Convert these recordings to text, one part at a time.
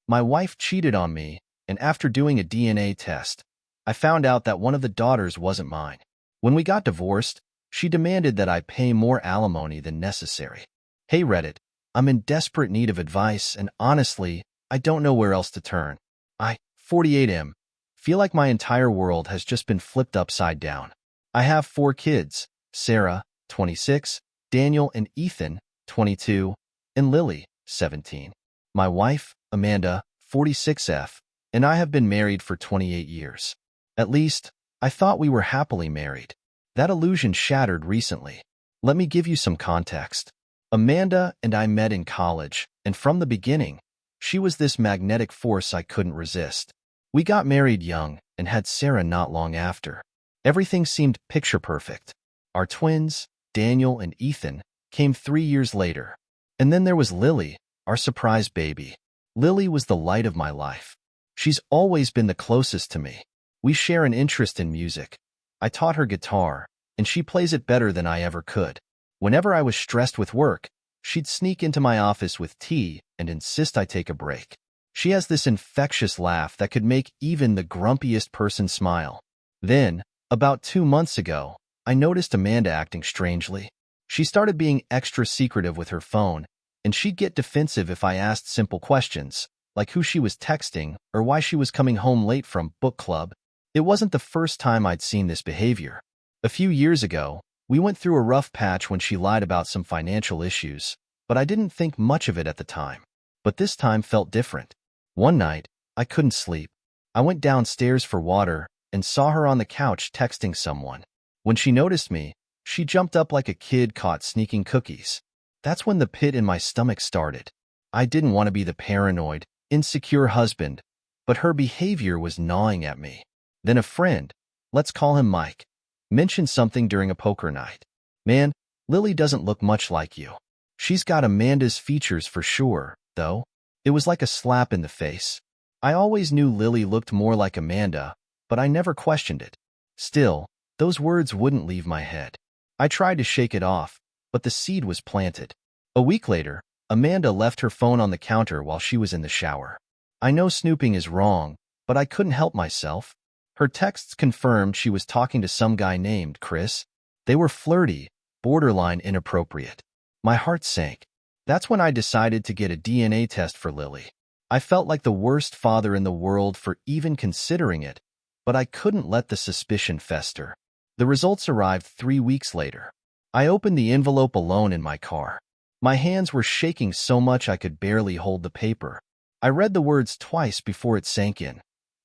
My wife cheated on me, and after doing a DNA test, I found out that one of the daughters wasn't mine. When we got divorced, she demanded that I pay more alimony than necessary. Hey Reddit, I'm in desperate need of advice, and honestly, I don't know where else to turn. I, 48M, feel like my entire world has just been flipped upside down. I have 4 kids, Sarah, 26, Daniel and Ethan, 22, and Lily, 17. My wife, Amanda, 46F, and I have been married for 28 years. At least, I thought we were happily married. That illusion shattered recently. Let me give you some context. Amanda and I met in college, and from the beginning, she was this magnetic force I couldn't resist. We got married young and had Sarah not long after. Everything seemed picture perfect. Our twins, Daniel and Ethan, came 3 years later. And then there was Lily, our surprise baby. Lily was the light of my life. She's always been the closest to me. We share an interest in music. I taught her guitar, and she plays it better than I ever could. Whenever I was stressed with work, she'd sneak into my office with tea and insist I take a break. She has this infectious laugh that could make even the grumpiest person smile. Then, about 2 months ago, I noticed Amanda acting strangely. She started being extra secretive with her phone, and she'd get defensive if I asked simple questions, like who she was texting or why she was coming home late from book club. It wasn't the first time I'd seen this behavior. A few years ago, we went through a rough patch when she lied about some financial issues, but I didn't think much of it at the time. But this time felt different. One night, I couldn't sleep. I went downstairs for water and saw her on the couch texting someone. When she noticed me, she jumped up like a kid caught sneaking cookies. That's when the pit in my stomach started. I didn't want to be the paranoid, insecure husband, but her behavior was gnawing at me. Then a friend, let's call him Mike, mentioned something during a poker night. Man, Lily doesn't look much like you. She's got Amanda's features for sure, though. It was like a slap in the face. I always knew Lily looked more like Amanda, but I never questioned it. Still, those words wouldn't leave my head. I tried to shake it off, but the seed was planted. A week later, Amanda left her phone on the counter while she was in the shower. I know snooping is wrong, but I couldn't help myself. Her texts confirmed she was talking to some guy named Chris. They were flirty, borderline inappropriate. My heart sank. That's when I decided to get a DNA test for Lily. I felt like the worst father in the world for even considering it, but I couldn't let the suspicion fester. The results arrived 3 weeks later. I opened the envelope alone in my car. My hands were shaking so much I could barely hold the paper. I read the words twice before it sank in.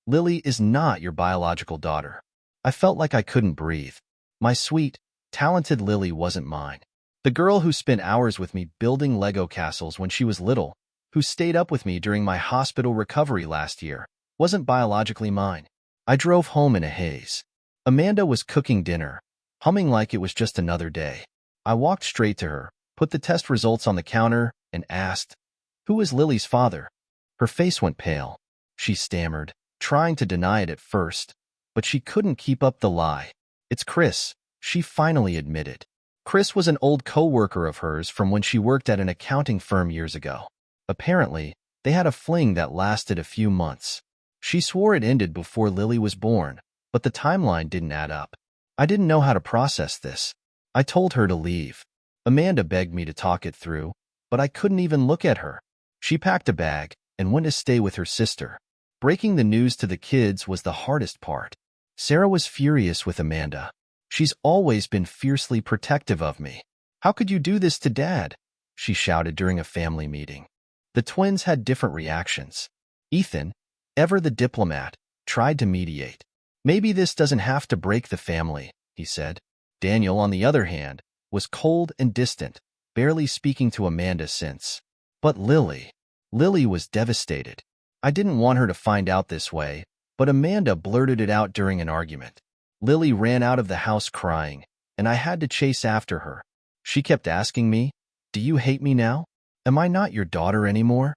Lily is not your biological daughter. I felt like I couldn't breathe. My sweet, talented Lily wasn't mine. The girl who spent hours with me building Lego castles when she was little, who stayed up with me during my hospital recovery last year, wasn't biologically mine. I drove home in a haze. Amanda was cooking dinner, humming like it was just another day. I walked straight to her, put the test results on the counter, and asked, "Who is Lily's father?" Her face went pale. She stammered, trying to deny it at first, but she couldn't keep up the lie. "It's Chris," she finally admitted. Chris was an old co-worker of hers from when she worked at an accounting firm years ago. Apparently, they had a fling that lasted a few months. She swore it ended before Lily was born, but the timeline didn't add up. I didn't know how to process this. I told her to leave. Amanda begged me to talk it through, but I couldn't even look at her. She packed a bag and went to stay with her sister. Breaking the news to the kids was the hardest part. Sarah was furious with Amanda. "She's always been fiercely protective of me. How could you do this to Dad?" she shouted during a family meeting. The twins had different reactions. Ethan, ever the diplomat, tried to mediate. "Maybe this doesn't have to break the family," he said. Daniel, on the other hand, was cold and distant, barely speaking to Amanda since. But Lily was devastated. I didn't want her to find out this way, but Amanda blurted it out during an argument. Lily ran out of the house crying, and I had to chase after her. She kept asking me, "Do you hate me now? Am I not your daughter anymore?"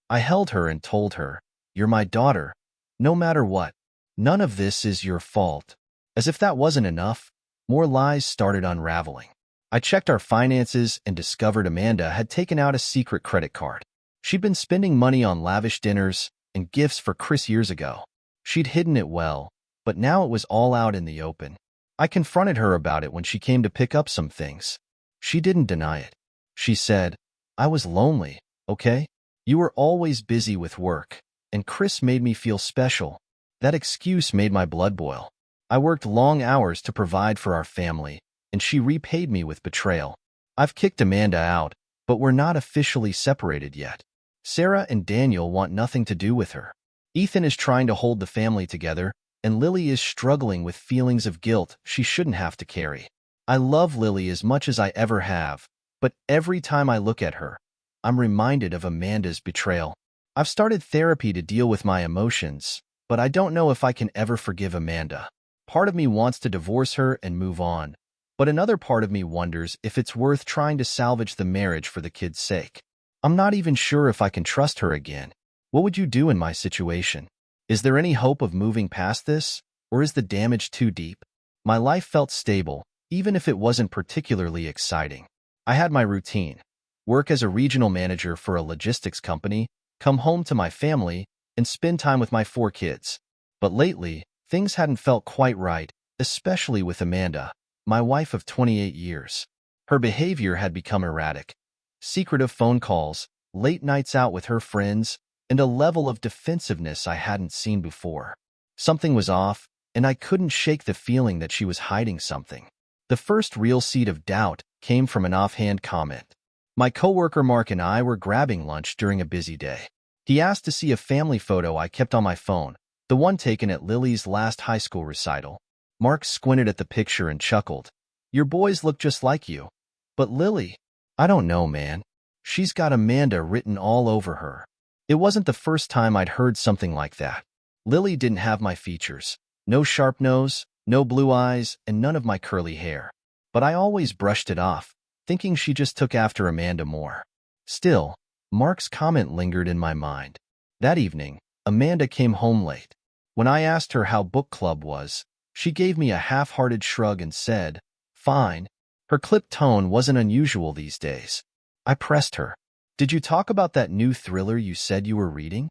I held her and told her, "You're my daughter, no matter what. None of this is your fault." As if that wasn't enough, more lies started unraveling. I checked our finances and discovered Amanda had taken out a secret credit card. She'd been spending money on lavish dinners and gifts for Chris years ago. She'd hidden it well, but now it was all out in the open. I confronted her about it when she came to pick up some things. She didn't deny it. She said, "I was lonely, okay? You were always busy with work, and Chris made me feel special." That excuse made my blood boil. I worked long hours to provide for our family, and she repaid me with betrayal. I've kicked Amanda out, but we're not officially separated yet. Sarah and Daniel want nothing to do with her. Ethan is trying to hold the family together, and Lily is struggling with feelings of guilt she shouldn't have to carry. I love Lily as much as I ever have, but every time I look at her, I'm reminded of Amanda's betrayal. I've started therapy to deal with my emotions, but I don't know if I can ever forgive Amanda. Part of me wants to divorce her and move on, but another part of me wonders if it's worth trying to salvage the marriage for the kids' sake. I'm not even sure if I can trust her again. What would you do in my situation? Is there any hope of moving past this, or is the damage too deep? My life felt stable, even if it wasn't particularly exciting. I had my routine: work as a regional manager for a logistics company, come home to my family, and spend time with my 4 kids. But lately, things hadn't felt quite right, especially with Amanda, my wife of 28 years. Her behavior had become erratic. Secretive phone calls, late nights out with her friends, and a level of defensiveness I hadn't seen before. Something was off, and I couldn't shake the feeling that she was hiding something. The first real seed of doubt came from an offhand comment. My coworker Mark and I were grabbing lunch during a busy day. He asked to see a family photo I kept on my phone, the one taken at Lily's last high school recital. Mark squinted at the picture and chuckled. "Your boys look just like you. But Lily, I don't know, man. She's got Amanda written all over her." It wasn't the first time I'd heard something like that. Lily didn't have my features. No sharp nose, no blue eyes, and none of my curly hair. But I always brushed it off, thinking she just took after Amanda more. Still, Mark's comment lingered in my mind. That evening, Amanda came home late. When I asked her how book club was, she gave me a half-hearted shrug and said, "Fine." Her clipped tone wasn't unusual these days. I pressed her. "Did you talk about that new thriller you said you were reading?"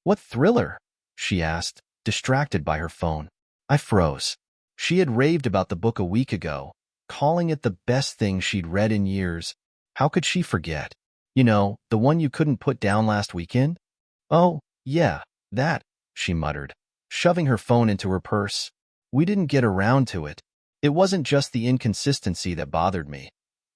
"What thriller?" she asked, distracted by her phone. I froze. She had raved about the book a week ago, calling it the best thing she'd read in years. How could she forget? "You know, the one you couldn't put down last weekend?" "Oh, yeah, that," she muttered, shoving her phone into her purse. "We didn't get around to it." It wasn't just the inconsistency that bothered me.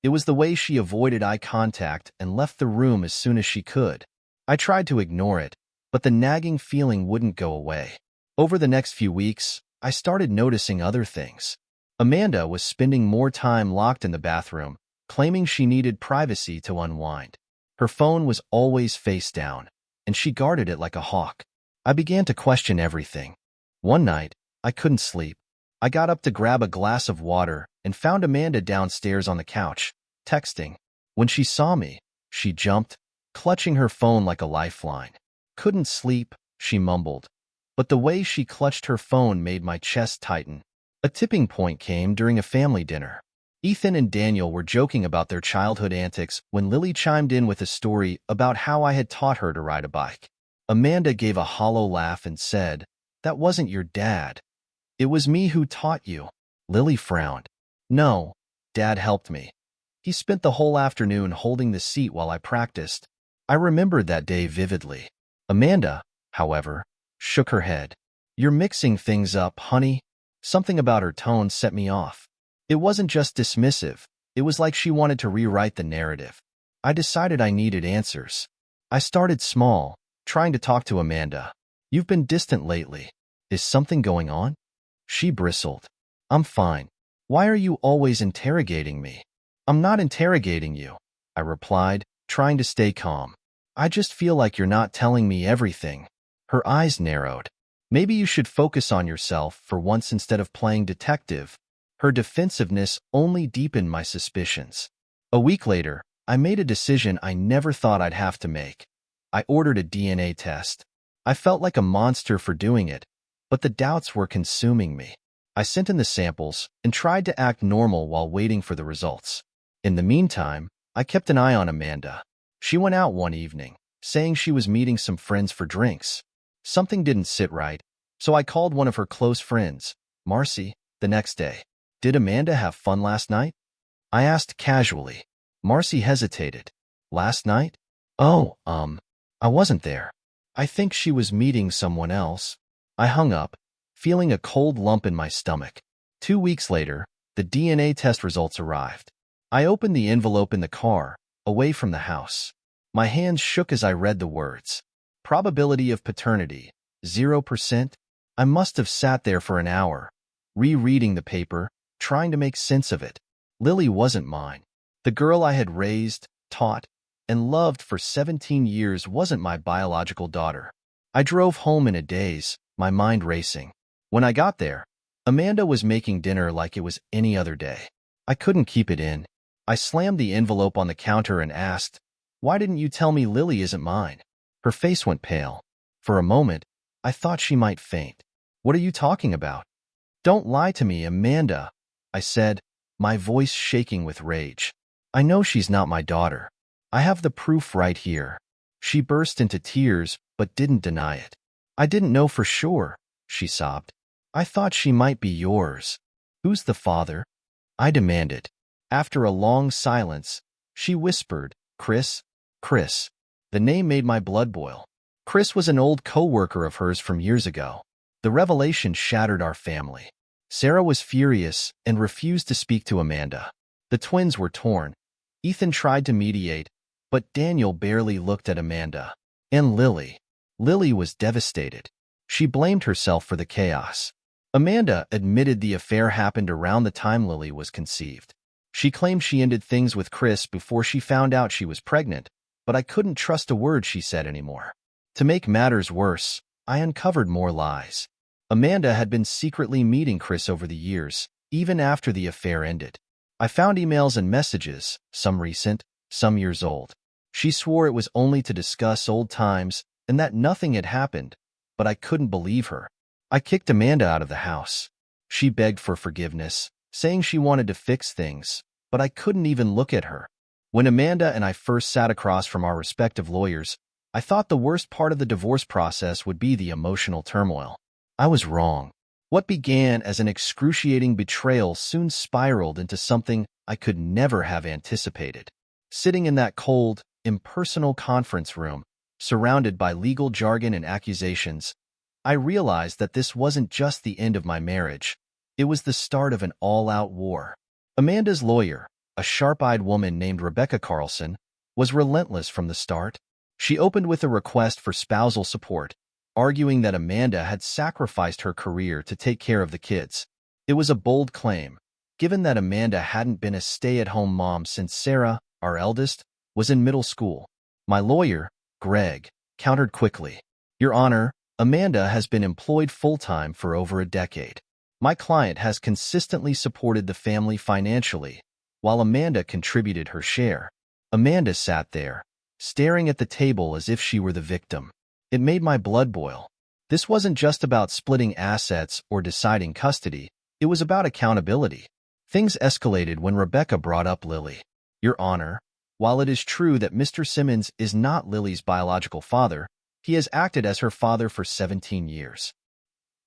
It was the way she avoided eye contact and left the room as soon as she could. I tried to ignore it, but the nagging feeling wouldn't go away. Over the next few weeks, I started noticing other things. Amanda was spending more time locked in the bathroom, claiming she needed privacy to unwind. Her phone was always face down, and she guarded it like a hawk. I began to question everything. One night, I couldn't sleep. I got up to grab a glass of water and found Amanda downstairs on the couch, texting. When she saw me, she jumped, clutching her phone like a lifeline. "Couldn't sleep," she mumbled. But the way she clutched her phone made my chest tighten. A tipping point came during a family dinner. Ethan and Daniel were joking about their childhood antics when Lily chimed in with a story about how I had taught her to ride a bike. Amanda gave a hollow laugh and said, "That wasn't your dad. It was me who taught you." Lily frowned. "No, Dad helped me. He spent the whole afternoon holding the seat while I practiced." I remembered that day vividly. Amanda, however, shook her head. "You're mixing things up, honey." Something about her tone set me off. It wasn't just dismissive. It was like she wanted to rewrite the narrative. I decided I needed answers. I started small, trying to talk to Amanda. "You've been distant lately. Is something going on?" She bristled. "I'm fine. Why are you always interrogating me?" "I'm not interrogating you," I replied, trying to stay calm. "I just feel like you're not telling me everything." Her eyes narrowed. "Maybe you should focus on yourself for once instead of playing detective." Her defensiveness only deepened my suspicions. A week later, I made a decision I never thought I'd have to make. I ordered a DNA test. I felt like a monster for doing it, but the doubts were consuming me. I sent in the samples and tried to act normal while waiting for the results. In the meantime, I kept an eye on Amanda. She went out one evening, saying she was meeting some friends for drinks. Something didn't sit right, so I called one of her close friends, Marcy, the next day. Did Amanda have fun last night? I asked casually. Marcy hesitated. Last night? Oh, I wasn't there. I think she was meeting someone else. I hung up, feeling a cold lump in my stomach. 2 weeks later, the DNA test results arrived. I opened the envelope in the car, away from the house. My hands shook as I read the words. Probability of paternity, 0%. I must have sat there for an hour, rereading the paper, trying to make sense of it. Lily wasn't mine. The girl I had raised, taught, and loved for 17 years wasn't my biological daughter. I drove home in a daze, my mind racing. When I got there, Amanda was making dinner like it was any other day. I couldn't keep it in. I slammed the envelope on the counter and asked, "Why didn't you tell me Lily isn't mine?" Her face went pale. For a moment, I thought she might faint. "What are you talking about?" "Don't lie to me, Amanda," I said, my voice shaking with rage. "I know she's not my daughter. I have the proof right here." She burst into tears, but didn't deny it. "I didn't know for sure," she sobbed. "I thought she might be yours." "Who's the father?" I demanded. After a long silence, she whispered, "Chris." Chris. The name made my blood boil. Chris was an old co-worker of hers from years ago. The revelation shattered our family. Sarah was furious and refused to speak to Amanda. The twins were torn. Ethan tried to mediate, but Daniel barely looked at Amanda. And Lily. Lily was devastated. She blamed herself for the chaos. Amanda admitted the affair happened around the time Lily was conceived. She claimed she ended things with Chris before she found out she was pregnant, but I couldn't trust a word she said anymore. To make matters worse, I uncovered more lies. Amanda had been secretly meeting Chris over the years, even after the affair ended. I found emails and messages, some recent, some years old. She swore it was only to discuss old times and that nothing had happened, but I couldn't believe her. I kicked Amanda out of the house. She begged for forgiveness, saying she wanted to fix things, but I couldn't even look at her. When Amanda and I first sat across from our respective lawyers, I thought the worst part of the divorce process would be the emotional turmoil. I was wrong. What began as an excruciating betrayal soon spiraled into something I could never have anticipated. Sitting in that cold, impersonal conference room, surrounded by legal jargon and accusations, I realized that this wasn't just the end of my marriage. It was the start of an all-out war. Amanda's lawyer, a sharp-eyed woman named Rebecca Carlson, was relentless from the start. She opened with a request for spousal support, arguing that Amanda had sacrificed her career to take care of the kids. It was a bold claim, given that Amanda hadn't been a stay-at-home mom since Sarah, our eldest, was in middle school. My lawyer, Greg, countered quickly. "Your Honor, Amanda has been employed full-time for over a decade. My client has consistently supported the family financially, while Amanda contributed her share." Amanda sat there, staring at the table as if she were the victim. It made my blood boil. This wasn't just about splitting assets or deciding custody. It was about accountability. Things escalated when Rebecca brought up Lily. "Your Honor, while it is true that Mr. Simmons is not Lily's biological father, he has acted as her father for 17 years.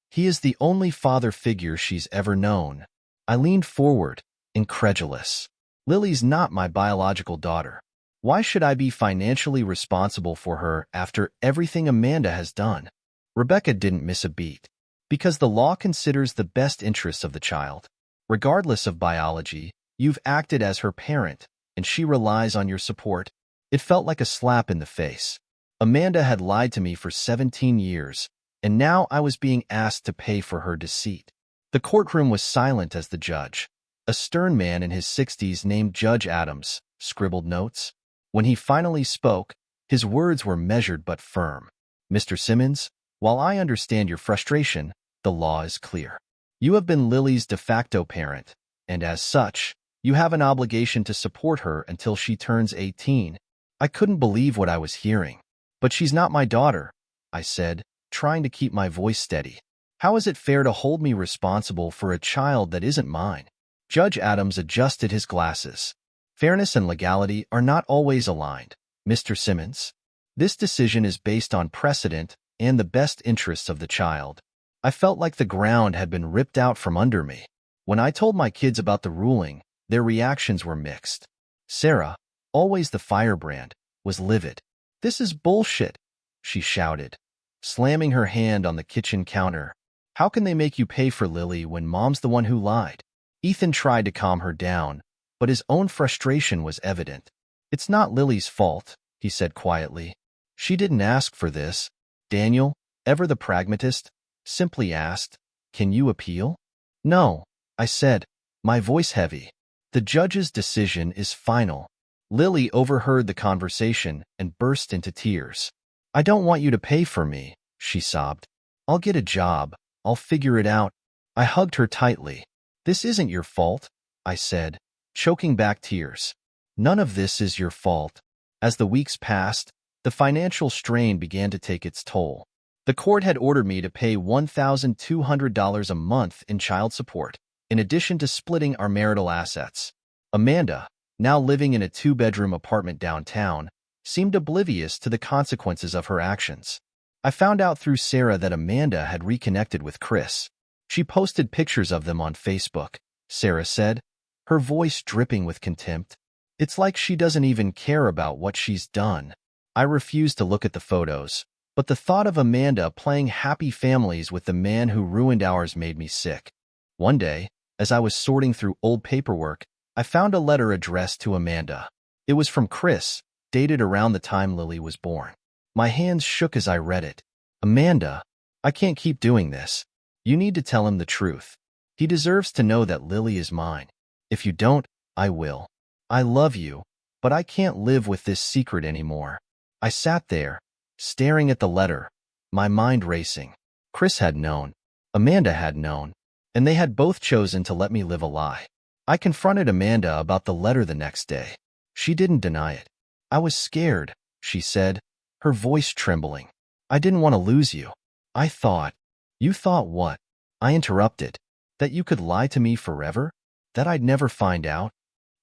He is the only father figure she's ever known." I leaned forward, incredulous. "Lily's not my biological daughter. Why should I be financially responsible for her after everything Amanda has done?" Rebecca didn't miss a beat. "Because the law considers the best interests of the child. Regardless of biology, you've acted as her parent, and she relies on your support." It felt like a slap in the face. Amanda had lied to me for 17 years, and now I was being asked to pay for her deceit. The courtroom was silent as the judge, a stern man in his 60s named Judge Adams, scribbled notes. When he finally spoke, his words were measured but firm. "Mr. Simmons, while I understand your frustration, the law is clear. You have been Lily's de facto parent, and as such, you have an obligation to support her until she turns 18. I couldn't believe what I was hearing. "But she's not my daughter," I said, trying to keep my voice steady. "How is it fair to hold me responsible for a child that isn't mine?" Judge Adams adjusted his glasses. "Fairness and legality are not always aligned, Mr. Simmons. This decision is based on precedent and the best interests of the child. I felt like the ground had been ripped out from under me. When I told my kids about the ruling, their reactions were mixed. Sarah, always the firebrand, was livid. "This is bullshit," she shouted, slamming her hand on the kitchen counter. "How can they make you pay for Lily when Mom's the one who lied?" Ethan tried to calm her down, but his own frustration was evident. "It's not Lily's fault," he said quietly. "She didn't ask for this." Daniel, ever the pragmatist, simply asked, "Can you appeal?" "No," I said, my voice heavy. "The judge's decision is final." Lily overheard the conversation and burst into tears. "I don't want you to pay for me," she sobbed. "I'll get a job. I'll figure it out." I hugged her tightly. "This isn't your fault," I said, choking back tears. "None of this is your fault." As the weeks passed, the financial strain began to take its toll. The court had ordered me to pay $1,200 a month in child support, in addition to splitting our marital assets. Amanda, now living in a 2-bedroom apartment downtown, seemed oblivious to the consequences of her actions. I found out through Sarah that Amanda had reconnected with Chris. She posted pictures of them on Facebook, Sarah said, her voice dripping with contempt. "It's like she doesn't even care about what she's done." I refused to look at the photos, but the thought of Amanda playing happy families with the man who ruined ours made me sick. One day, as I was sorting through old paperwork, I found a letter addressed to Amanda. It was from Chris, dated around the time Lily was born. My hands shook as I read it. "Amanda, I can't keep doing this. You need to tell him the truth. He deserves to know that Lily is mine. If you don't, I will. I love you, but I can't live with this secret anymore." I sat there, staring at the letter, my mind racing. Chris had known. Amanda had known. And they had both chosen to let me live a lie. I confronted Amanda about the letter the next day. She didn't deny it. "I was scared," she said, her voice trembling. "I didn't want to lose you. I thought—" "You thought what?" I interrupted. "That you could lie to me forever? That I'd never find out?"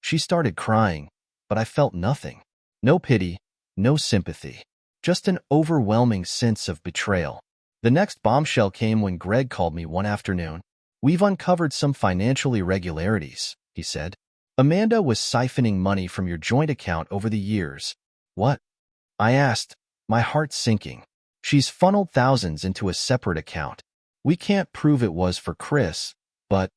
She started crying, but I felt nothing. No pity, no sympathy. Just an overwhelming sense of betrayal. The next bombshell came when Greg called me one afternoon. "We've uncovered some financial irregularities," he said. "Amanda was siphoning money from your joint account over the years." "What?" I asked, my heart sinking. "She's funneled thousands into a separate account. We can't prove it was for Chris, but—"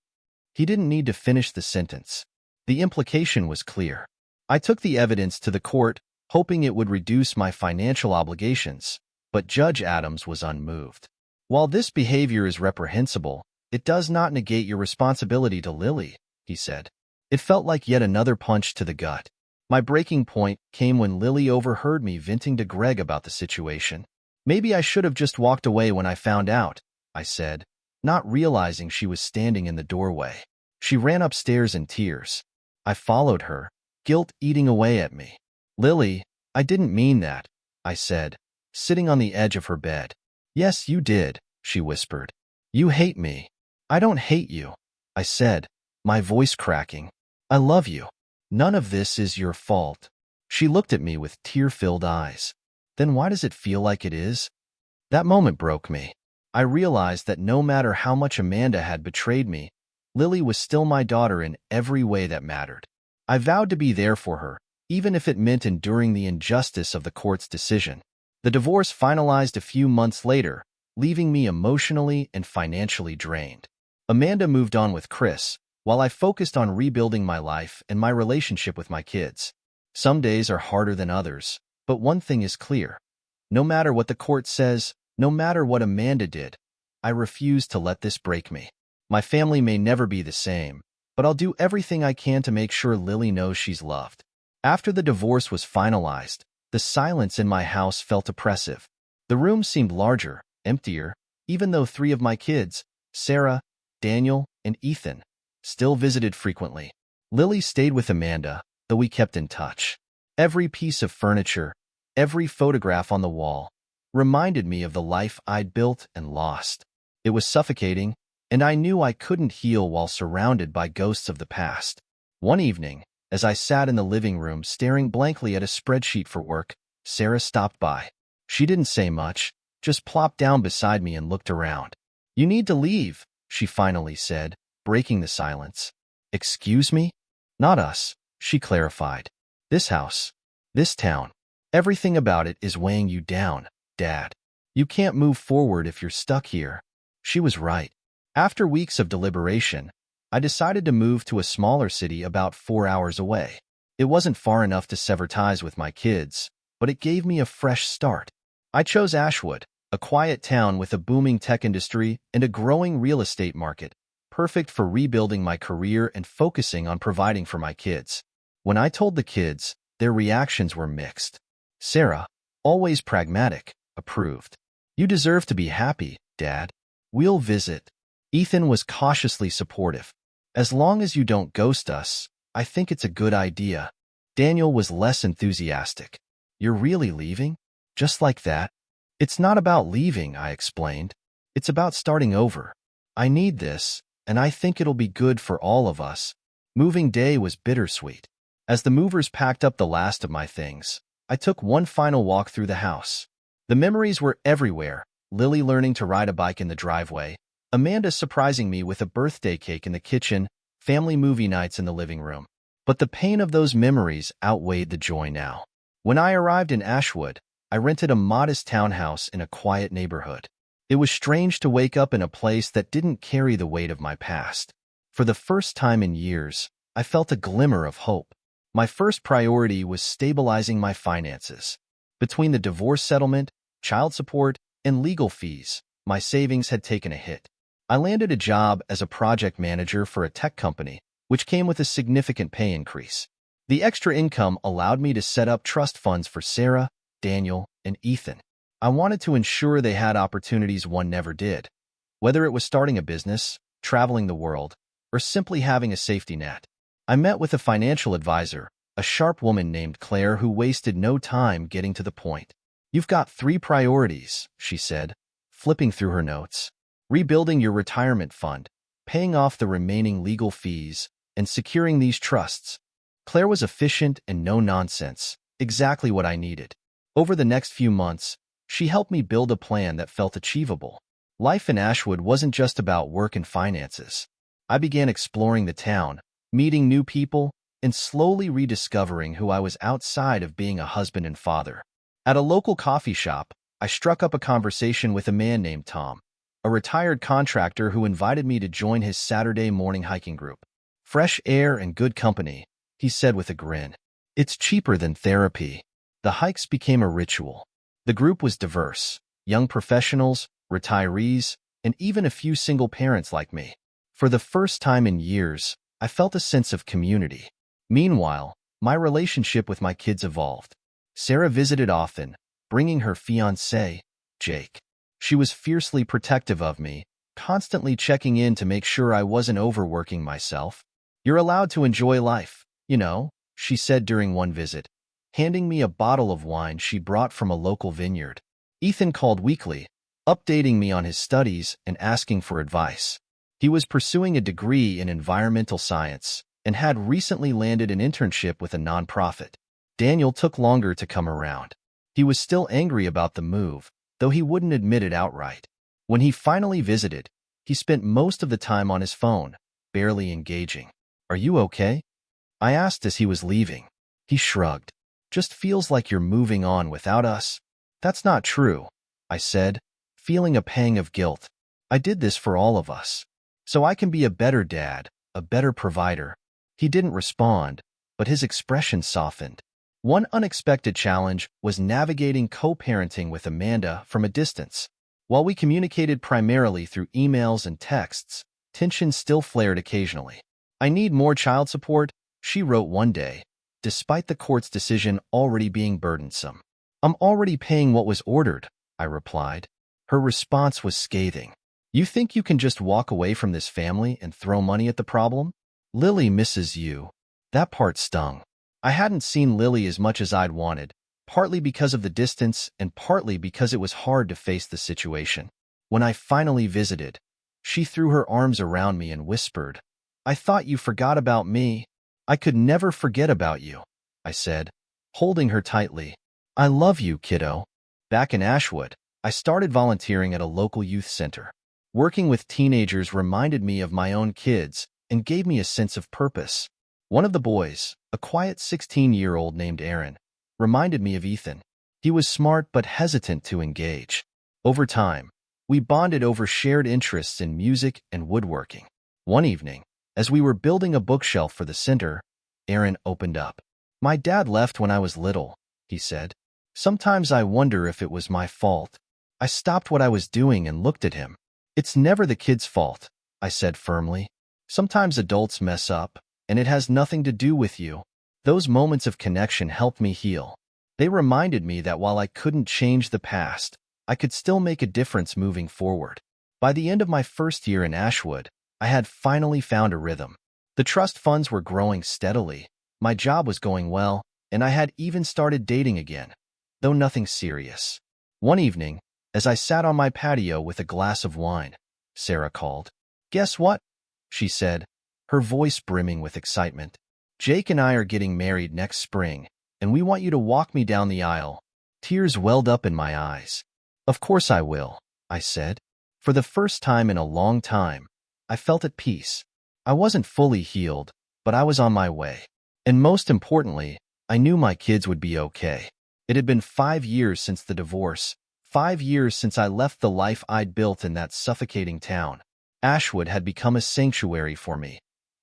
He didn't need to finish the sentence. The implication was clear. I took the evidence to the court, hoping it would reduce my financial obligations, but Judge Adams was unmoved. "While this behavior is reprehensible, it does not negate your responsibility to Lily," he said. It felt like yet another punch to the gut. My breaking point came when Lily overheard me venting to Greg about the situation. "Maybe I should have just walked away when I found out," I said, not realizing she was standing in the doorway. She ran upstairs in tears. I followed her, guilt eating away at me. "Lily, I didn't mean that," I said, sitting on the edge of her bed. "Yes, you did," she whispered. "You hate me." "I don't hate you," I said, my voice cracking. "I love you. None of this is your fault." She looked at me with tear-filled eyes. "Then why does it feel like it is?" That moment broke me. I realized that no matter how much Amanda had betrayed me, Lily was still my daughter in every way that mattered. I vowed to be there for her, even if it meant enduring the injustice of the court's decision. The divorce finalized a few months later, leaving me emotionally and financially drained. Amanda moved on with Chris, while I focused on rebuilding my life and my relationship with my kids. Some days are harder than others, but one thing is clear. No matter what the court says, no matter what Amanda did, I refuse to let this break me. My family may never be the same, but I'll do everything I can to make sure Lily knows she's loved. After the divorce was finalized, the silence in my house felt oppressive. The room seemed larger, emptier, even though 3 of my kids, Sarah, Daniel, and Ethan, still visited frequently. Lily stayed with Amanda, though we kept in touch. Every piece of furniture, every photograph on the wall, reminded me of the life I'd built and lost. It was suffocating, and I knew I couldn't heal while surrounded by ghosts of the past. One evening, as I sat in the living room staring blankly at a spreadsheet for work, Sarah stopped by. She didn't say much, just plopped down beside me and looked around. "You need to leave," she finally said, breaking the silence. "Excuse me? Not us," she clarified. "This house. This town. Everything about it is weighing you down, Dad. You can't move forward if you're stuck here." She was right. After weeks of deliberation, I decided to move to a smaller city about 4 hours away. It wasn't far enough to sever ties with my kids, but it gave me a fresh start. I chose Ashwood, a quiet town with a booming tech industry and a growing real estate market, perfect for rebuilding my career and focusing on providing for my kids. When I told the kids, their reactions were mixed. Sarah, always pragmatic, approved. "You deserve to be happy, Dad. We'll visit." Ethan was cautiously supportive. "As long as you don't ghost us, I think it's a good idea." Daniel was less enthusiastic. "You're really leaving? Just like that?" "It's not about leaving," I explained. "It's about starting over. I need this, and I think it'll be good for all of us." Moving day was bittersweet. As the movers packed up the last of my things, I took one final walk through the house. The memories were everywhere. Lily learning to ride a bike in the driveway, Amanda surprising me with a birthday cake in the kitchen, family movie nights in the living room. But the pain of those memories outweighed the joy now. When I arrived in Ashwood, I rented a modest townhouse in a quiet neighborhood. It was strange to wake up in a place that didn't carry the weight of my past. For the first time in years, I felt a glimmer of hope. My first priority was stabilizing my finances. Between the divorce settlement, child support, and legal fees, my savings had taken a hit. I landed a job as a project manager for a tech company, which came with a significant pay increase. The extra income allowed me to set up trust funds for Sarah, Daniel, and Ethan. I wanted to ensure they had opportunities one never did, whether it was starting a business, traveling the world, or simply having a safety net. I met with a financial advisor, a sharp woman named Claire who wasted no time getting to the point. "You've got 3 priorities," she said, flipping through her notes. "Rebuilding your retirement fund, paying off the remaining legal fees, and securing these trusts." Claire was efficient and no-nonsense, exactly what I needed. Over the next few months, she helped me build a plan that felt achievable. Life in Ashwood wasn't just about work and finances. I began exploring the town, meeting new people, and slowly rediscovering who I was outside of being a husband and father. At a local coffee shop, I struck up a conversation with a man named Tom, a retired contractor who invited me to join his Saturday morning hiking group. "Fresh air and good company," he said with a grin. "It's cheaper than therapy." The hikes became a ritual. The group was diverse: young professionals, retirees, and even a few single parents like me. For the first time in years, I felt a sense of community. Meanwhile, my relationship with my kids evolved. Sarah visited often, bringing her fiancé, Jake. She was fiercely protective of me, constantly checking in to make sure I wasn't overworking myself. "You're allowed to enjoy life, you know," she said during one visit, handing me a bottle of wine she brought from a local vineyard. Ethan called weekly, updating me on his studies and asking for advice. He was pursuing a degree in environmental science and had recently landed an internship with a nonprofit. Daniel took longer to come around. He was still angry about the move, though he wouldn't admit it outright. When he finally visited, he spent most of the time on his phone, barely engaging. "Are you okay?" I asked as he was leaving. He shrugged. "Just feels like you're moving on without us." "That's not true," I said, feeling a pang of guilt. "I did this for all of us, so I can be a better dad, a better provider." He didn't respond, but his expression softened. One unexpected challenge was navigating co-parenting with Amanda from a distance. While we communicated primarily through emails and texts, tension still flared occasionally. "I need more child support," she wrote one day, despite the court's decision already being burdensome. "I'm already paying what was ordered," I replied. Her response was scathing. "You think you can just walk away from this family and throw money at the problem? Lily misses you." That part stung. I hadn't seen Lily as much as I'd wanted, partly because of the distance and partly because it was hard to face the situation. When I finally visited, she threw her arms around me and whispered, "I thought you forgot about me." "I could never forget about you," I said, holding her tightly. I love you, kiddo. Back in Ashwood, I started volunteering at a local youth center. Working with teenagers reminded me of my own kids and gave me a sense of purpose. One of the boys, a quiet 16-year-old named Aaron, reminded me of Ethan. He was smart but hesitant to engage. Over time, we bonded over shared interests in music and woodworking. One evening, as we were building a bookshelf for the center, Aaron opened up. "My dad left when I was little," he said. "Sometimes I wonder if it was my fault." I stopped what I was doing and looked at him. "It's never the kid's fault," I said firmly. "Sometimes adults mess up, and it has nothing to do with you." Those moments of connection helped me heal. They reminded me that while I couldn't change the past, I could still make a difference moving forward. By the end of my first year in Ashwood, I had finally found a rhythm. The trust funds were growing steadily, my job was going well, and I had even started dating again, though nothing serious. One evening, as I sat on my patio with a glass of wine, Sarah called. "Guess what?" she said, her voice brimming with excitement. "Jake and I are getting married next spring, and we want you to walk me down the aisle." Tears welled up in my eyes. "Of course I will," I said. For the first time in a long time, I felt at peace. I wasn't fully healed, but I was on my way. And most importantly, I knew my kids would be okay. It had been 5 years since the divorce, 5 years since I left the life I'd built in that suffocating town. Ashwood had become a sanctuary for me,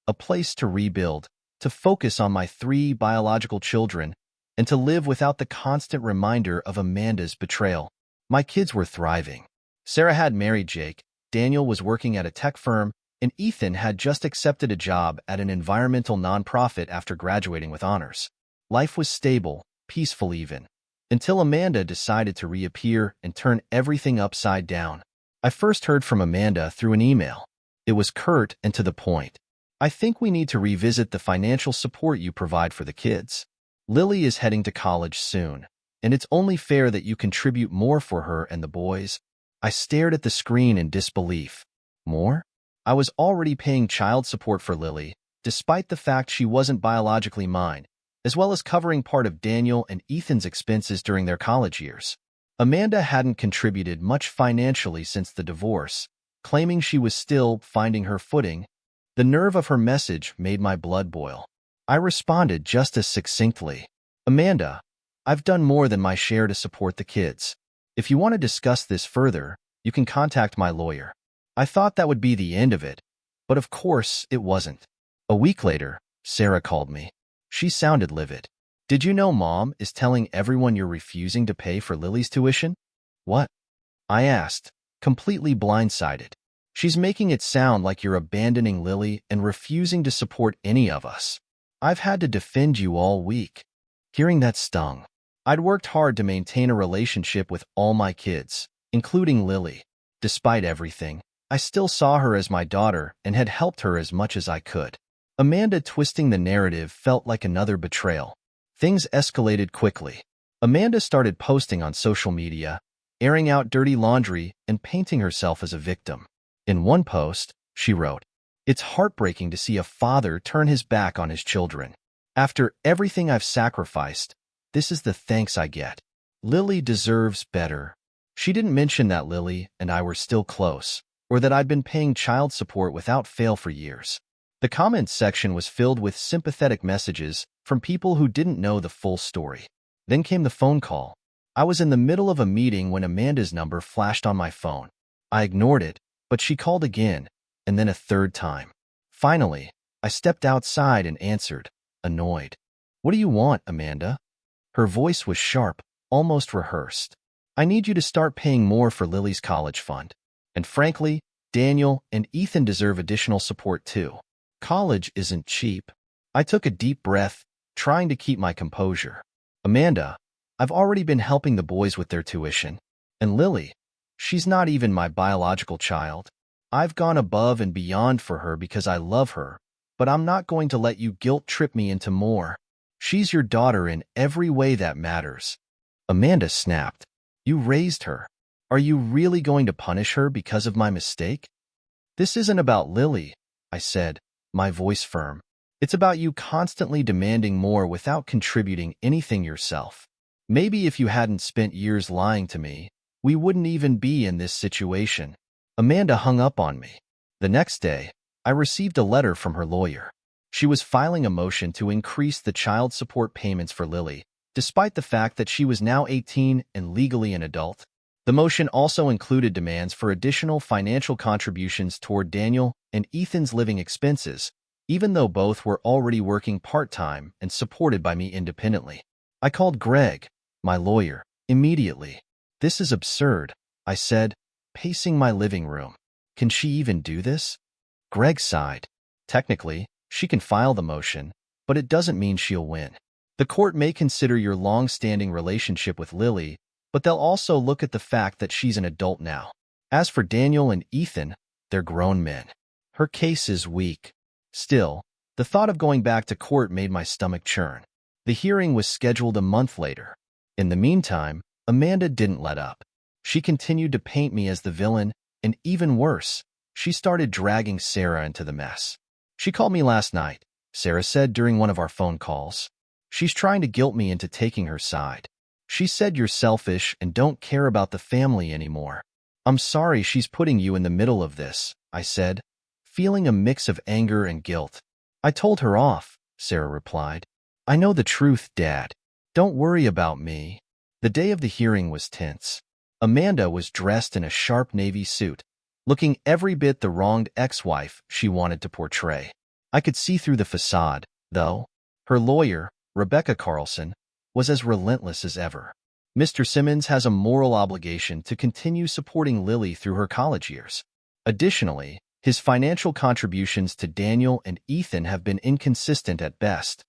a place to rebuild, to focus on my 3 biological children, and to live without the constant reminder of Amanda's betrayal. My kids were thriving. Sarah had married Jake, Daniel was working at a tech firm, and Ethan had just accepted a job at an environmental nonprofit after graduating with honors. Life was stable, peaceful even, until Amanda decided to reappear and turn everything upside down. I first heard from Amanda through an email. It was curt and to the point. "I think we need to revisit the financial support you provide for the kids. Lily is heading to college soon, and it's only fair that you contribute more for her and the boys." I stared at the screen in disbelief. More? I was already paying child support for Lily, despite the fact she wasn't biologically mine, as well as covering part of Daniel and Ethan's expenses during their college years. Amanda hadn't contributed much financially since the divorce, claiming she was still finding her footing. The nerve of her message made my blood boil. I responded just as succinctly. "Amanda, I've done more than my share to support the kids. If you want to discuss this further, you can contact my lawyer." I thought that would be the end of it, but of course it wasn't. A week later, Sarah called me. She sounded livid. "Did you know Mom is telling everyone you're refusing to pay for Lily's tuition?" "What?" I asked, completely blindsided. "She's making it sound like you're abandoning Lily and refusing to support any of us. I've had to defend you all week." Hearing that stung. I'd worked hard to maintain a relationship with all my kids, including Lily. Despite everything, I still saw her as my daughter and had helped her as much as I could. Amanda twisting the narrative felt like another betrayal. Things escalated quickly. Amanda started posting on social media, airing out dirty laundry and painting herself as a victim. In one post, she wrote, "It's heartbreaking to see a father turn his back on his children. After everything I've sacrificed, this is the thanks I get. Lily deserves better." She didn't mention that Lily and I were still close, or that I'd been paying child support without fail for years. The comments section was filled with sympathetic messages from people who didn't know the full story. Then came the phone call. I was in the middle of a meeting when Amanda's number flashed on my phone. I ignored it, but she called again, and then a third time. Finally, I stepped outside and answered, annoyed. "What do you want, Amanda?" Her voice was sharp, almost rehearsed. "I need you to start paying more for Lily's college fund. And frankly, Daniel and Ethan deserve additional support too. College isn't cheap." I took a deep breath, trying to keep my composure. "Amanda, I've already been helping the boys with their tuition. And Lily, she's not even my biological child. I've gone above and beyond for her because I love her, but I'm not going to let you guilt-trip me into more. She's your daughter in every way that matters." Amanda snapped. "You raised her. Are you really going to punish her because of my mistake?" "This isn't about Lily," I said, my voice firm. "It's about you constantly demanding more without contributing anything yourself." Maybe if you hadn't spent years lying to me, we wouldn't even be in this situation." Amanda hung up on me. The next day, I received a letter from her lawyer. She was filing a motion to increase the child support payments for Lily, despite the fact that she was now 18 and legally an adult. The motion also included demands for additional financial contributions toward Daniel and Ethan's living expenses, even though both were already working part-time and supported by me independently. I called Greg, my lawyer, immediately. "This is absurd," I said, pacing my living room. "Can she even do this?" Greg sighed. "Technically, she can file the motion, but it doesn't mean she'll win. The court may consider your long-standing relationship with Lily, but they'll also look at the fact that she's an adult now. As for Daniel and Ethan, they're grown men. Her case is weak." Still, the thought of going back to court made my stomach churn. The hearing was scheduled a month later. In the meantime, Amanda didn't let up. She continued to paint me as the villain, and even worse, she started dragging Sarah into the mess. "She called me last night," Sarah said during one of our phone calls. "She's trying to guilt me into taking her side. She said you're selfish and don't care about the family anymore." "I'm sorry she's putting you in the middle of this," I said, feeling a mix of anger and guilt. "I told her off," Sarah replied. "I know the truth, Dad. Don't worry about me." The day of the hearing was tense. Amanda was dressed in a sharp navy suit, looking every bit the wronged ex-wife she wanted to portray. I could see through the facade, though. Her lawyer, Rebecca Carlson, was as relentless as ever. "Mr. Simmons has a moral obligation to continue supporting Lily through her college years. Additionally, his financial contributions to Daniel and Ethan have been inconsistent at best."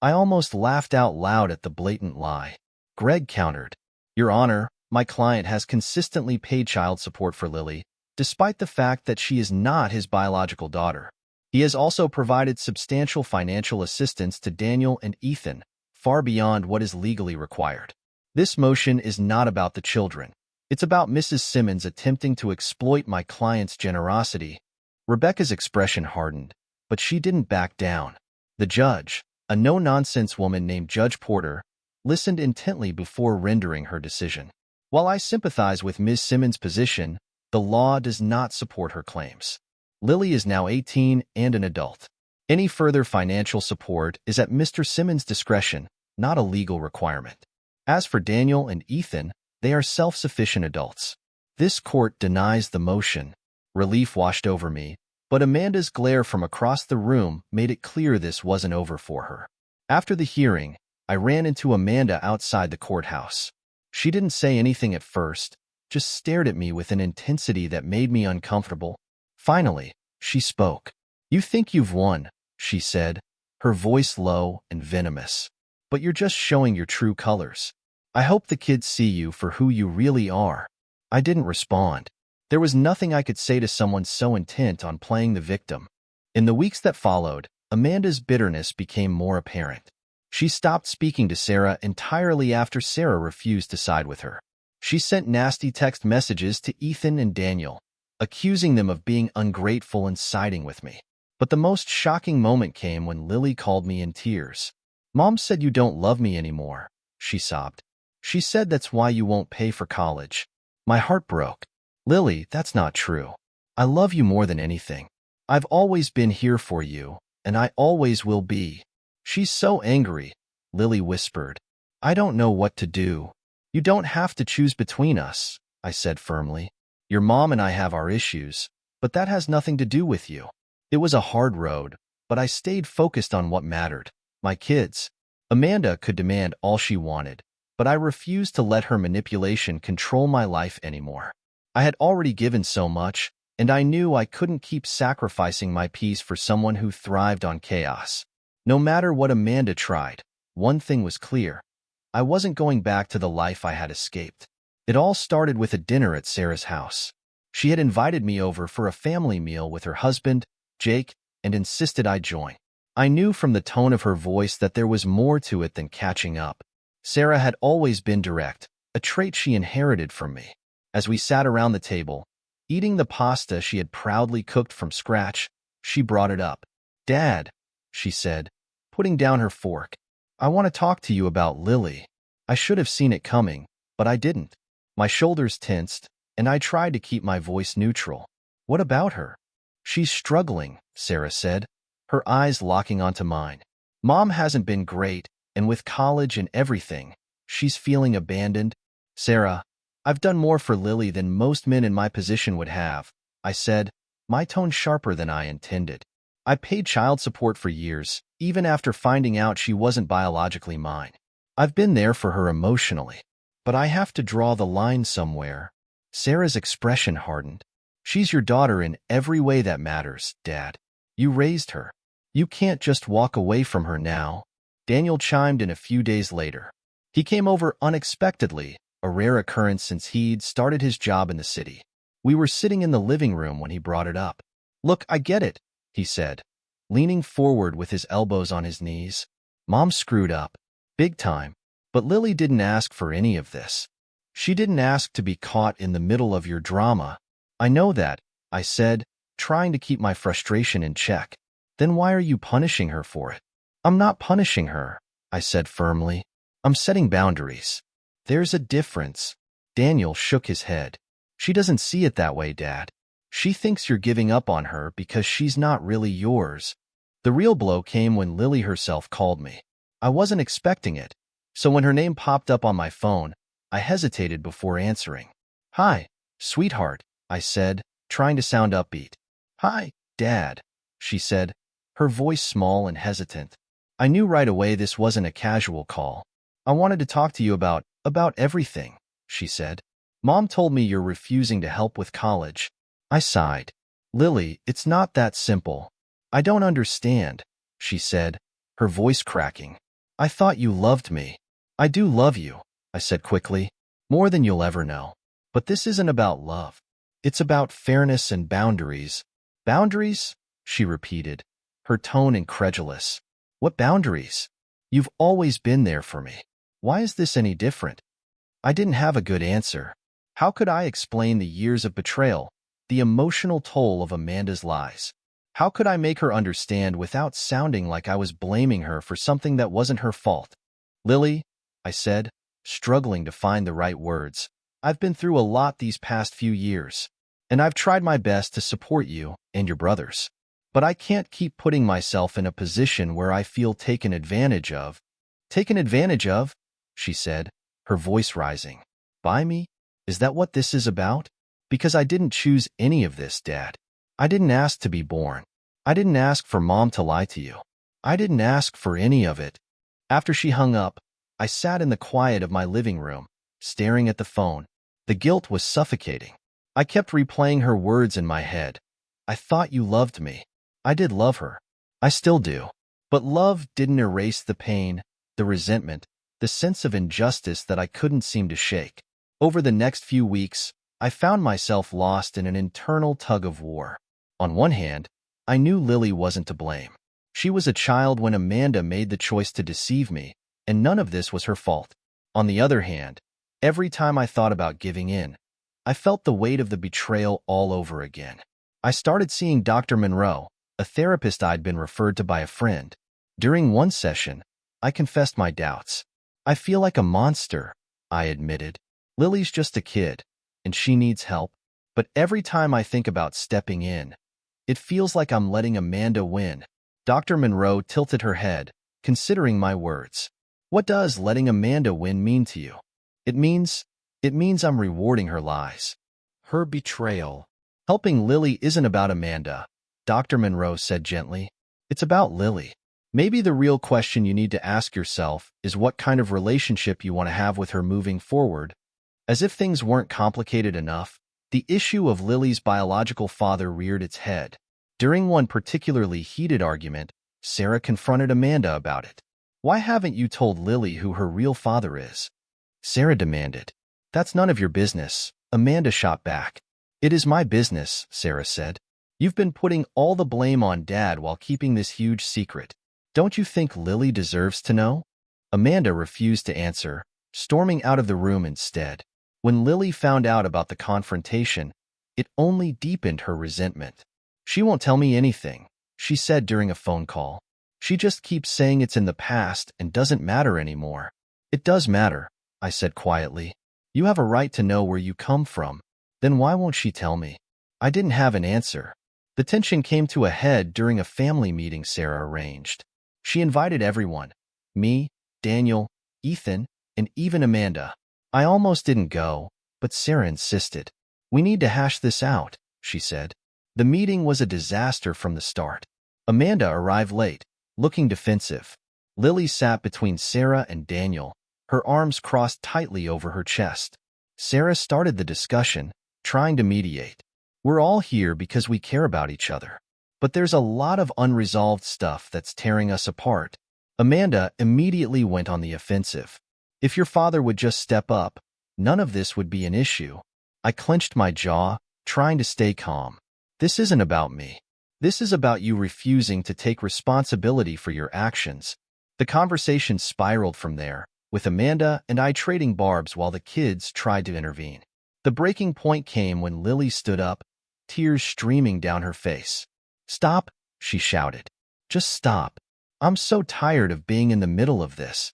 I almost laughed out loud at the blatant lie. Greg countered, "Your Honor, my client has consistently paid child support for Lily, despite the fact that she is not his biological daughter. He has also provided substantial financial assistance to Daniel and Ethan, far beyond what is legally required. This motion is not about the children. It's about Mrs. Simmons attempting to exploit my client's generosity." Rebecca's expression hardened, but she didn't back down. The judge, a no-nonsense woman named Judge Porter, listened intently before rendering her decision. "While I sympathize with Ms. Simmons' position, the law does not support her claims. Lily is now 18 and an adult. Any further financial support is at Mr. Simmons' discretion, not a legal requirement. As for Daniel and Ethan, they are self-sufficient adults." This court denies the motion. Relief washed over me, but Amanda's glare from across the room made it clear this wasn't over for her. After the hearing, I ran into Amanda outside the courthouse. She didn't say anything at first, just stared at me with an intensity that made me uncomfortable. Finally, she spoke. "You think you've won," she said, her voice low and venomous. "But you're just showing your true colors. I hope the kids see you for who you really are." I didn't respond. There was nothing I could say to someone so intent on playing the victim. In the weeks that followed, Amanda's bitterness became more apparent. She stopped speaking to Sarah entirely after Sarah refused to side with her. She sent nasty text messages to Ethan and Daniel, accusing them of being ungrateful and siding with me. But the most shocking moment came when Lily called me in tears. "Mom said you don't love me anymore," she sobbed. "She said that's why you won't pay for college." My heart broke. "Lily, that's not true. I love you more than anything. I've always been here for you, and I always will be." "She's so angry," Lily whispered. "I don't know what to do." "You don't have to choose between us," I said firmly. "Your mom and I have our issues, but that has nothing to do with you." It was a hard road, but I stayed focused on what mattered, my kids. Amanda could demand all she wanted, but I refused to let her manipulation control my life anymore. I had already given so much, and I knew I couldn't keep sacrificing my peace for someone who thrived on chaos. No matter what Amanda tried, one thing was clear. I wasn't going back to the life I had escaped. It all started with a dinner at Sarah's house. She had invited me over for a family meal with her husband, Jake, and insisted I join. I knew from the tone of her voice that there was more to it than catching up. Sarah had always been direct, a trait she inherited from me. As we sat around the table, eating the pasta she had proudly cooked from scratch, she brought it up. "Dad," she said, putting down her fork, "I want to talk to you about Lily." I should have seen it coming, but I didn't. My shoulders tensed, and I tried to keep my voice neutral. What about her? She's struggling, Sarah said, her eyes locking onto mine. Mom hasn't been great, and with college and everything, she's feeling abandoned. Sarah, I've done more for Lily than most men in my position would have, I said, my tone sharper than I intended. I paid child support for years, even after finding out she wasn't biologically mine. I've been there for her emotionally, but I have to draw the line somewhere. Sarah's expression hardened. She's your daughter in every way that matters, Dad. You raised her. You can't just walk away from her now. Daniel chimed in a few days later. He came over unexpectedly, a rare occurrence since he'd started his job in the city. We were sitting in the living room when he brought it up. Look, I get it, he said, leaning forward with his elbows on his knees. Mom screwed up. Big time. But Lily didn't ask for any of this. She didn't ask to be caught in the middle of your drama. I know that, I said, trying to keep my frustration in check. Then why are you punishing her for it? I'm not punishing her, I said firmly. I'm setting boundaries. There's a difference. Daniel shook his head. She doesn't see it that way, Dad. She thinks you're giving up on her because she's not really yours. The real blow came when Lily herself called me. I wasn't expecting it, so when her name popped up on my phone, I hesitated before answering. Hi, sweetheart, I said, trying to sound upbeat. Hi, Dad, she said, her voice small and hesitant. I knew right away this wasn't a casual call. I wanted to talk to you about everything, she said. Mom told me you're refusing to help with college. I sighed. Lily, it's not that simple. I don't understand, she said, her voice cracking. I thought you loved me. I do love you, I said quickly, more than you'll ever know. But this isn't about love. It's about fairness and boundaries. Boundaries? She repeated, her tone incredulous. What boundaries? You've always been there for me. Why is this any different? I didn't have a good answer. How could I explain the years of betrayal, the emotional toll of Amanda's lies? How could I make her understand without sounding like I was blaming her for something that wasn't her fault? Lily, I said, struggling to find the right words, I've been through a lot these past few years, and I've tried my best to support you and your brothers. But I can't keep putting myself in a position where I feel taken advantage of. Taken advantage of? She said, her voice rising. By me? Is that what this is about? Because I didn't choose any of this, Dad. I didn't ask to be born. I didn't ask for Mom to lie to you. I didn't ask for any of it. After she hung up, I sat in the quiet of my living room, staring at the phone. The guilt was suffocating. I kept replaying her words in my head. I thought you loved me. I did love her. I still do. But love didn't erase the pain, the resentment, the sense of injustice that I couldn't seem to shake. Over the next few weeks, I found myself lost in an internal tug of war. On one hand, I knew Lily wasn't to blame. She was a child when Amanda made the choice to deceive me, and none of this was her fault. On the other hand, every time I thought about giving in, I felt the weight of the betrayal all over again. I started seeing Dr. Monroe, a therapist I'd been referred to by a friend. During one session, I confessed my doubts. I feel like a monster, I admitted. Lily's just a kid, and she needs help. But every time I think about stepping in, it feels like I'm letting Amanda win. Dr. Monroe tilted her head, considering my words. What does letting Amanda win mean to you? It means I'm rewarding her lies. Her betrayal. Helping Lily isn't about Amanda, Dr. Monroe said gently. It's about Lily. Maybe the real question you need to ask yourself is what kind of relationship you want to have with her moving forward. As if things weren't complicated enough, the issue of Lily's biological father reared its head. During one particularly heated argument, Sarah confronted Amanda about it. Why haven't you told Lily who her real father is? Sarah demanded. That's none of your business, Amanda shot back. It is my business, Sarah said. You've been putting all the blame on Dad while keeping this huge secret. Don't you think Lily deserves to know? Amanda refused to answer, storming out of the room instead. When Lily found out about the confrontation, it only deepened her resentment. She won't tell me anything, she said during a phone call. She just keeps saying it's in the past and doesn't matter anymore. It does matter, I said quietly. You have a right to know where you come from. Then why won't she tell me? I didn't have an answer. The tension came to a head during a family meeting Sarah arranged. She invited everyone, me, Daniel, Ethan, and even Amanda. I almost didn't go, but Sarah insisted. We need to hash this out, she said. The meeting was a disaster from the start. Amanda arrived late, looking defensive. Lily sat between Sarah and Daniel, her arms crossed tightly over her chest. Sarah started the discussion, trying to mediate. We're all here because we care about each other. But there's a lot of unresolved stuff that's tearing us apart. Amanda immediately went on the offensive. If your father would just step up, none of this would be an issue. I clenched my jaw, trying to stay calm. This isn't about me. This is about you refusing to take responsibility for your actions. The conversation spiraled from there, with Amanda and I trading barbs while the kids tried to intervene. The breaking point came when Lily stood up, tears streaming down her face. Stop, she shouted. Just stop. I'm so tired of being in the middle of this.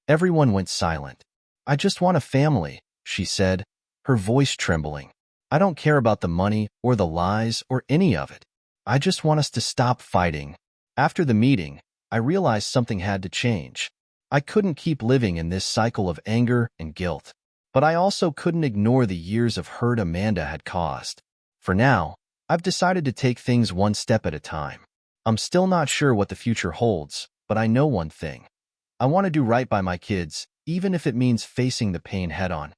Everyone went silent. I just want a family, she said, her voice trembling. I don't care about the money or the lies or any of it. I just want us to stop fighting. After the meeting, I realized something had to change. I couldn't keep living in this cycle of anger and guilt. But I also couldn't ignore the years of hurt Amanda had caused. For now, I've decided to take things one step at a time. I'm still not sure what the future holds, but I know one thing. I want to do right by my kids, even if it means facing the pain head-on.